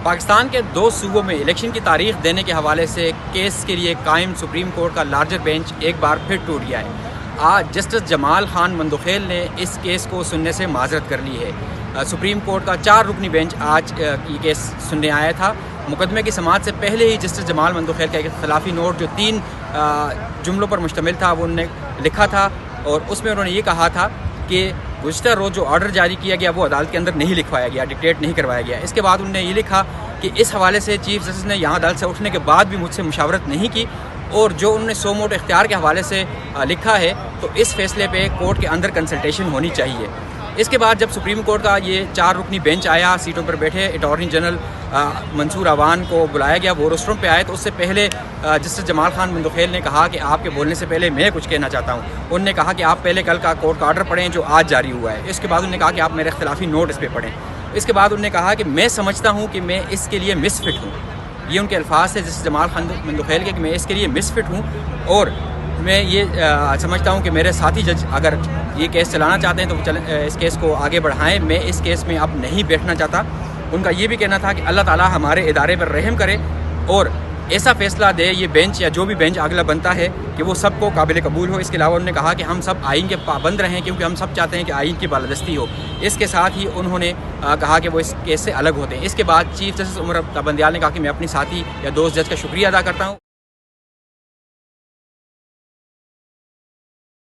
پاکستان کے دو صوبوں میں الیکشن کی تاریخ دینے کے حوالے سے کیس کے لیے قائم سپریم کورٹ کا لارجر بینچ ایک بار پھر ٹوٹ گیا ہے۔ آج جسٹس جمال خان مندوخیل نے اس کیس کو سننے سے معذرت کر لی ہے۔ سپریم کورٹ کا 4 رکنی بینچ آج یہ کیس سننے آیا تھا۔ مقدمے کی سماعت سے پہلے ہی جسٹس جمال مندوخیل کا ایک اختلافی نوٹ جو 3 جملوں پر مشتمل تھا وہ انہوں نے لکھا تھا، اور اس میں انہوں نے یہ کہا تھا کہ گزشتہ روز جو آرڈر جاری کیا گیا وہ عدالت کے اندر نہیں لکھوایا گیا، ڈکٹیٹ نہیں کروایا گیا۔ اس کے بعد انہوں نے یہ لکھا کہ اس حوالے سے چیف جسٹس نے یہاں عدالت سے اٹھنے کے بعد بھی مجھ سے مشاورت نہیں کی، اور جو انہوں نے سو موٹو اختیار کے حوالے سے لکھا ہے تو اس فیصلے پہ کورٹ کے اندر کنسلٹیشن ہونی چاہیے۔ اس کے بعد جب سپریم کورٹ کا یہ 4 رکنی بینچ آیا، سیٹوں پر بیٹھے اٹارنی جنرل منصور عوان کو بلایا گیا، وہ روسٹروم پہ آئے، تو اس سے پہلے جسٹس جمال خان مندوخیل نے کہا کہ آپ کے بولنے سے پہلے میں کچھ کہنا چاہتا ہوں۔ انہوں نے کہا کہ آپ پہلے کل کا کورٹ کا آرڈر پڑھیں جو آج جاری ہوا ہے۔ اس کے بعد انہوں نے کہا کہ آپ میرے اختلافی نوٹ اس پہ پڑھیں۔ اس کے بعد انہوں نے کہا کہ میں سمجھتا ہوں کہ میں اس کے لیے مس فٹ ہوں۔ یہ ان کے الفاظ تھے جسٹس جمال خان مندوخیل کے کہ میں اس کے لیے مس فٹ ہوں، اور میں یہ سمجھتا ہوں کہ میرے ساتھی جج اگر یہ کیس چلانا چاہتے ہیں تو اس کیس کو آگے بڑھائیں، میں اس کیس میں اب نہیں بیٹھنا چاہتا۔ ان کا یہ بھی کہنا تھا کہ اللہ تعالیٰ ہمارے ادارے پر رحم کرے اور ایسا فیصلہ دے یہ بینچ یا جو بھی بینچ اگلا بنتا ہے کہ وہ سب کو قابل قبول ہو۔ اس کے علاوہ انہوں نے کہا کہ ہم سب آئین کے پابند رہیں، کیونکہ ہم سب چاہتے ہیں کہ آئین کی بالادستی ہو۔ اس کے ساتھ ہی انہوں نے کہا کہ وہ اس کیس سے الگ ہوتے ہیں۔ اس کے بعد چیف جسٹس عمر عبداللہ بندیال نے کہا کہ میں اپنی ساتھی یا دوست جج کا شکریہ ادا کرتا ہوں۔